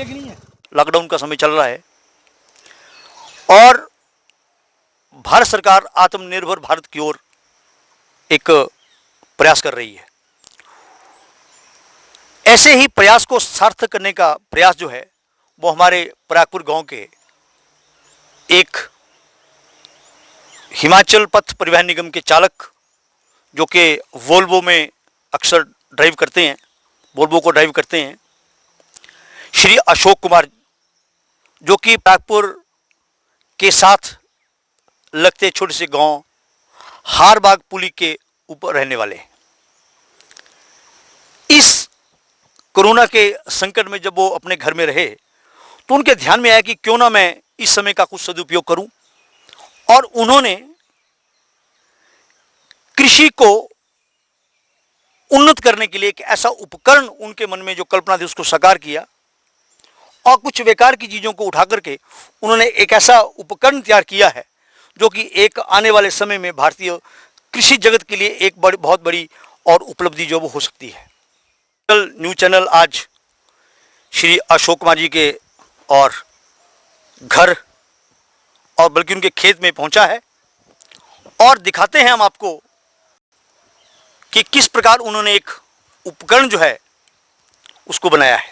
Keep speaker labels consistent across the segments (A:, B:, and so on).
A: Lockdown का समय चल रहा है और भारत सरकार आत्मनिर्भर भारत की ओर एक प्रयास कर रही है। ऐसे ही प्रयास को सार्थक करने का प्रयास जो है वो हमारे परागपुर गांव के एक हिमाचल पथ परिवहन निगम के चालक जो कि वोल्वो में अक्सर ड्राइव करते हैं, वोल्वो को ड्राइव करते हैं, श्री अशोक कुमार, जो कि परागपुर के साथ लगते छोटे से गांव हारबाग पुली के ऊपर रहने वाले हैं। इस कोरोना के संकट में जब वो अपने घर में रहे तो उनके ध्यान में आया कि क्यों ना मैं इस समय का कुछ सदुपयोग करूं, और उन्होंने कृषि को उन्नत करने के लिए एक ऐसा उपकरण उनके मन में जो कल्पना थी उसको साकार किया और कुछ बेकार की चीजों को उठा करके उन्होंने एक ऐसा उपकरण तैयार किया है जो कि एक आने वाले समय में भारतीय कृषि जगत के लिए एक बहुत बड़ी और उपलब्धि जो वो हो सकती है। न्यूज चैनल आज श्री अशोक कुमार जी के और घर और बल्कि उनके खेत में पहुंचा है और दिखाते हैं हम आपको कि किस प्रकार उन्होंने एक उपकरण जो है उसको बनाया है।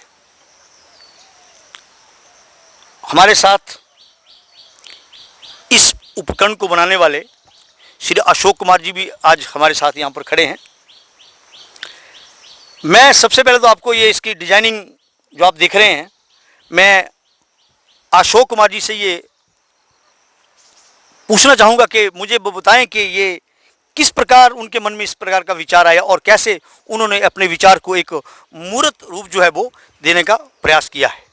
A: हमारे साथ इस उपकरण को बनाने वाले श्री अशोक कुमार जी भी आज हमारे साथ यहाँ पर खड़े हैं। मैं सबसे पहले तो आपको ये इसकी डिजाइनिंग जो आप देख रहे हैं, मैं अशोक कुमार जी से ये पूछना चाहूँगा कि मुझे बताएं कि ये किस प्रकार उनके मन में इस प्रकार का विचार आया और कैसे उन्होंने अपने विचार को एक मूर्त रूप जो है वो देने का प्रयास किया है।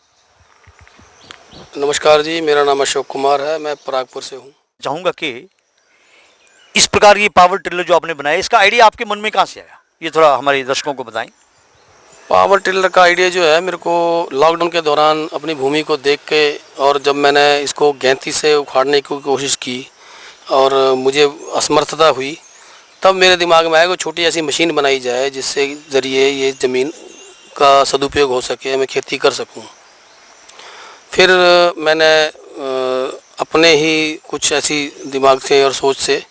B: नमस्कार जी, मेरा नाम अशोक कुमार है, मैं परागपुर से हूँ।
A: चाहूँगा कि इस प्रकार की पावर टिलर जो आपने बनाया, इसका आइडिया आपके मन में कहाँ से आया, ये थोड़ा हमारे दर्शकों को बताएं।
B: पावर टिलर का आइडिया जो है मेरे को लॉकडाउन के दौरान अपनी भूमि को देख के, और जब मैंने इसको गैंती से उखाड़ने की कोशिश की और मुझे असमर्थता हुई, तब मेरे दिमाग में आया कि छोटी ऐसी मशीन बनाई जाए जिससे ज़रिए ये ज़मीन का सदुपयोग हो सके, मैं खेती कर सकूं। फिर मैंने अपने ही कुछ ऐसी दिमाग से और सोच से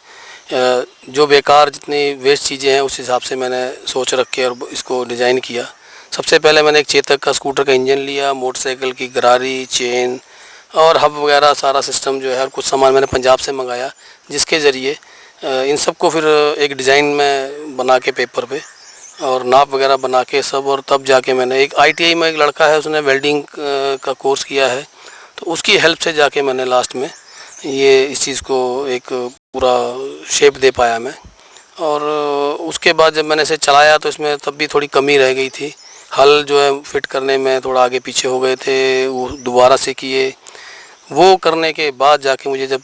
B: जो बेकार जितनी वेस्ट चीज़ें हैं उस हिसाब से मैंने सोच रख के और इसको डिज़ाइन किया। सबसे पहले मैंने एक चेतक का स्कूटर का इंजन लिया, मोटरसाइकिल की गरारी, चेन और हब वगैरह सारा सिस्टम जो है, और कुछ सामान मैंने पंजाब से मंगाया, जिसके ज़रिए इन सब को फिर एक डिज़ाइन में बना के पेपर पे और नाप वगैरह बना के सब, और तब जाके मैंने एक ITI में एक लड़का है, उसने वेल्डिंग का कोर्स किया है, तो उसकी हेल्प से जाके मैंने लास्ट में ये इस चीज़ को एक पूरा शेप दे पाया मैं। और उसके बाद जब मैंने इसे चलाया तो इसमें तब भी थोड़ी कमी रह गई थी, हल जो है फिट करने में थोड़ा आगे पीछे हो गए थे, वो दोबारा से किए। वो करने के बाद जाके मुझे जब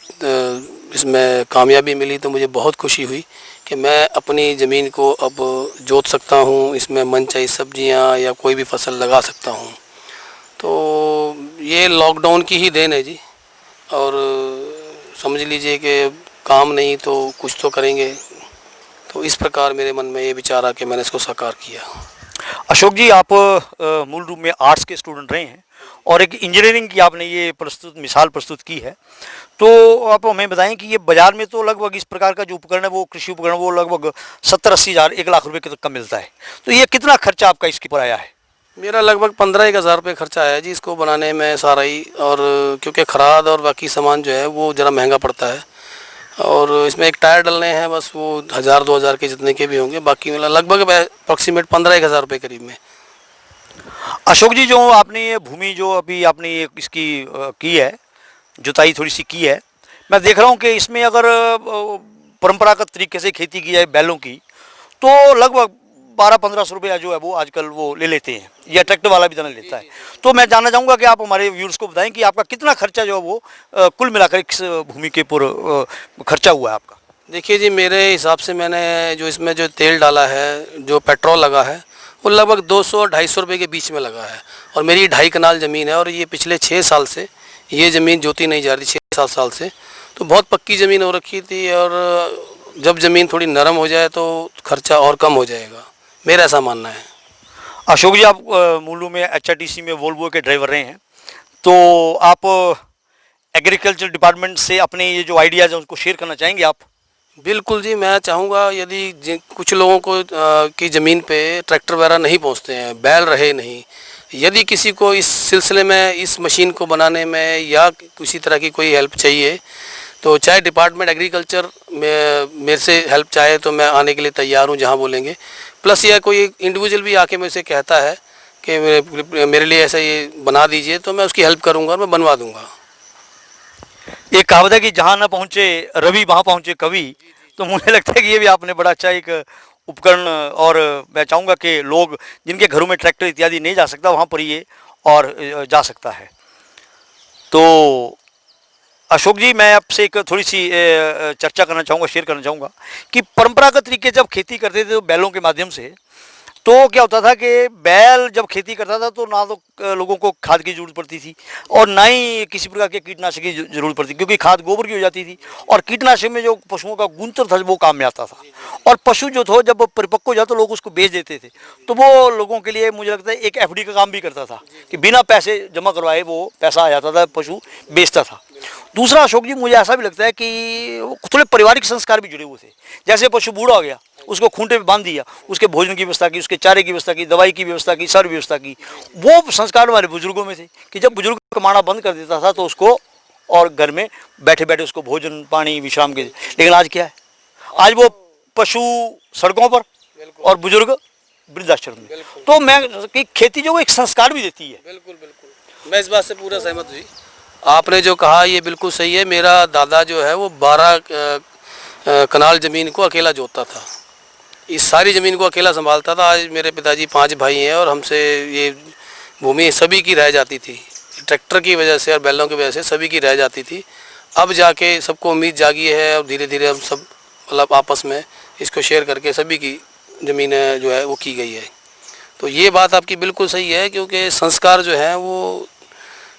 B: इसमें कामयाबी मिली तो मुझे बहुत खुशी हुई कि मैं अपनी ज़मीन को अब जोत सकता हूँ, इसमें मनचाही सब्जियाँ या कोई भी फसल लगा सकता हूँ। तो ये लॉकडाउन की ही देन है जी, और समझ लीजिए कि काम नहीं तो कुछ तो करेंगे। तो इस प्रकार मेरे मन में ये विचार आ कि मैंने इसको साकार किया।
A: अशोक जी, आप मूल रूप में आर्ट्स के स्टूडेंट रहे हैं और एक इंजीनियरिंग की आपने ये मिसाल प्रस्तुत की है, तो आप हमें बताएं कि ये बाज़ार में तो लगभग इस प्रकार का जो उपकरण है वो कृषि उपकरण वो लगभग 70-80 हज़ार 1 लाख रुपए तक का मिलता है, तो ये कितना खर्चा आपका इसके पर आया है?
B: मेरा लगभग 15-1 हज़ार रुपये खर्चा आया जी इसको बनाने में सारा ही, और क्योंकि खाद और बाकी सामान जो है वो ज़रा महंगा पड़ता है, और इसमें एक टायर डलने हैं बस, वो 1000-2 हज़ार के जितने के भी होंगे, बाकी मतलब लगभग अप्रॉक्सीमेट 15-1 हज़ार रुपये करीब में।
A: अशोक जी, जो आपने ये भूमि जो अभी आपने ये इसकी की है, जुताई थोड़ी सी की है, मैं देख रहा हूँ कि इसमें अगर परंपरागत तरीके से खेती की जाए बैलों की तो लगभग 1200-1500 रुपया जो है वो आजकल वो ले लेते हैं, या ट्रैक्टर वाला भी देना लेता है। तो मैं जानना चाहूँगा कि आप हमारे व्यूअर्स को बताएं कि आपका कितना खर्चा जो है वो कुल मिलाकर इस भूमि के ऊपर खर्चा हुआ है आपका?
B: देखिए जी, मेरे हिसाब से मैंने जो इसमें जो तेल डाला है, जो पेट्रोल लगा है, वो लगभग 200-250 रुपये के बीच में लगा है, और मेरी 2.5 कनाल ज़मीन है, और ये पिछले 6 साल से ये ज़मीन जोती नहीं जा रही, 6-7 साल से, तो बहुत पक्की ज़मीन हो रखी थी, और जब ज़मीन थोड़ी नरम हो जाए तो खर्चा और कम हो जाएगा, मेरा ऐसा मानना है।
A: अशोक जी, आप मूलू में एचआरटीसी में वोल्वो के ड्राइवर रहे हैं, तो आप एग्रीकल्चर डिपार्टमेंट से अपने ये जो आइडियाज़ हैं उसको शेयर करना चाहेंगे आप?
B: बिल्कुल जी, मैं चाहूँगा यदि कुछ लोगों को की ज़मीन पे ट्रैक्टर वगैरह नहीं पहुँचते हैं, बैल रहे नहीं, यदि किसी को इस सिलसिले में इस मशीन को बनाने में या किसी तरह की कोई हेल्प चाहिए, तो चाहे डिपार्टमेंट एग्रीकल्चर में मेरे से हेल्प चाहे तो मैं आने के लिए तैयार हूँ जहाँ बोलेंगे। प्लस या कोई इंडिविजुअल भी आके मेरे से कहता है कि मेरे लिए ऐसा ये बना दीजिए, तो मैं उसकी हेल्प करूँगा और मैं बनवा दूँगा।
A: एक कहावत है कि जहाँ न पहुँचे रवि वहाँ पहुँचे कवि। तो मुझे लगता है कि ये भी आपने बड़ा अच्छा एक उपकरण, और मैं चाहूँगा कि लोग जिनके घरों में ट्रैक्टर इत्यादि नहीं जा सकता वहाँ पर ये और जा सकता है। तो अशोक जी, मैं आपसे एक थोड़ी सी चर्चा करना चाहूँगा, शेयर करना चाहूँगा कि परंपरागत तरीके जब खेती करते थे तो बैलों के माध्यम से, तो क्या होता था कि बैल जब खेती करता था तो ना तो लोगों को खाद की ज़रूरत पड़ती थी और ना ही किसी प्रकार के कीटनाशक की ज़रूरत पड़ती, क्योंकि खाद गोबर की हो जाती थी और कीटनाशक में जो पशुओं का गूंतर था वो काम में आता था। और पशु जो था जब परिपक्व हो जाता तो लोग उसको बेच देते थे, तो वो लोगों के लिए मुझे लगता है एक एफडी का काम भी करता था कि बिना पैसे जमा करवाए वो पैसा आ जाता था, पशु बेचता था। दूसरा अशोक जी, मुझे ऐसा भी लगता है कि थोड़े पारिवारिक संस्कार भी जुड़े हुए थे। जैसे पशु बूढ़ा हो गया, उसको खूंटे पे बांध दिया, उसके भोजन की व्यवस्था की, उसके चारे की व्यवस्था की, दवाई की व्यवस्था की, सारी व्यवस्था की। वो संस्कार हमारे बुजुर्गों में थे कि जब बुजुर्ग कमाना बंद कर देता था तो उसको और घर में बैठे बैठे उसको भोजन पानी विश्राम के। लेकिन आज क्या है, आज वो पशु सड़कों पर और बुजुर्ग वृद्धाश्रम में। तो मैं कि खेती जो एक संस्कार भी देती है।
B: बिल्कुल बिल्कुल, मैं इस बात से पूरा सहमत हुई। आपने जो कहा ये बिल्कुल सही है। मेरा दादा जो है वो 12 कनाल ज़मीन को अकेला जोतता था, इस सारी ज़मीन को अकेला संभालता था। आज मेरे पिताजी 5 भाई हैं और हमसे ये भूमि सभी की रह जाती थी, ट्रैक्टर की वजह से और बैलों की वजह से सभी की रह जाती थी। अब जाके सबको उम्मीद जागी है और धीरे धीरे हम सब मतलब आपस में इसको शेयर करके सभी की ज़मीन जो है वो की गई है। तो ये बात आपकी बिल्कुल सही है, क्योंकि संस्कार जो है वो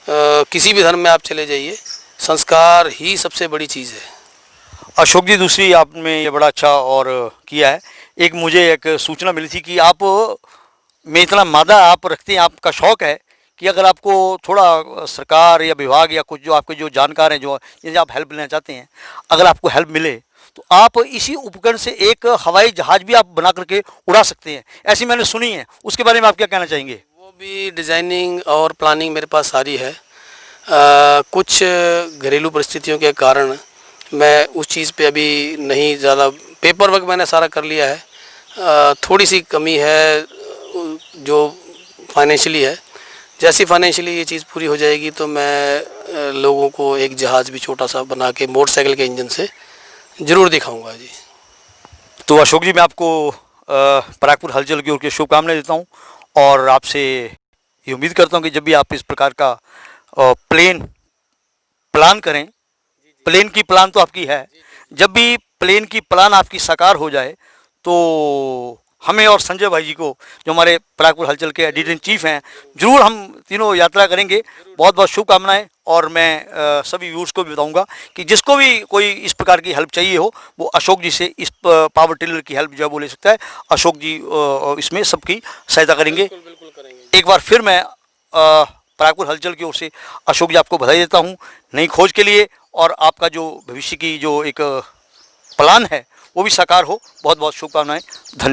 B: किसी भी धर्म में आप चले जाइए, संस्कार ही सबसे बड़ी चीज़ है।
A: अशोक जी, दूसरी आपने ये बड़ा अच्छा और किया है। एक मुझे एक सूचना मिली थी कि आप में इतना मादा आप रखते हैं, आपका शौक़ है कि अगर आपको थोड़ा सरकार या विभाग या कुछ जो आपके जो जानकार हैं, जो जिनसे आप हेल्प लेना चाहते हैं, अगर आपको हेल्प मिले तो आप इसी उपकरण से एक हवाई जहाज भी आप बना करके उड़ा सकते हैं, ऐसी मैंने सुनी है। उसके बारे में आप क्या कहना चाहेंगे?
B: वो भी डिज़ाइनिंग और प्लानिंग मेरे पास सारी है। कुछ घरेलू परिस्थितियों के कारण मैं उस चीज़ पे अभी नहीं ज़्यादा, पेपर वर्क मैंने सारा कर लिया है। थोड़ी सी कमी है जो फाइनेंशियली है। जैसी फाइनेंशियली ये चीज़ पूरी हो जाएगी तो मैं लोगों को एक जहाज़ भी छोटा सा बना के मोटरसाइकिल के इंजन से ज़रूर दिखाऊंगा जी।
A: तो अशोक जी, मैं आपको परागपुर हलचल की ओर के शुभकामनाएं देता हूं और आपसे ये उम्मीद करता हूं कि जब भी आप इस प्रकार का प्लान करें, प्लेन की प्लान तो आपकी है, जब भी प्लेन की प्लान आपकी साकार हो जाए तो हमें और संजय भाई जी को, जो हमारे परागपुर हलचल के एडिटर इन चीफ हैं, जरूर हम तीनों यात्रा करेंगे। बहुत बहुत शुभकामनाएं। और मैं सभी व्यूअर्स को भी बताऊंगा कि जिसको भी कोई इस प्रकार की हेल्प चाहिए हो वो अशोक जी से इस पावर टिलर की हेल्प जो है वो ले सकता है। अशोक जी इसमें सबकी सहायता करेंगे।
B: बिल्कुल करेंगे।
A: एक बार फिर मैं परागपुर हलचल की ओर से अशोक जी आपको बधाई देता हूँ नई खोज के लिए, और आपका जो भविष्य की जो एक प्लान है वो भी साकार हो। बहुत बहुत शुभकामनाएं। धन्यवाद।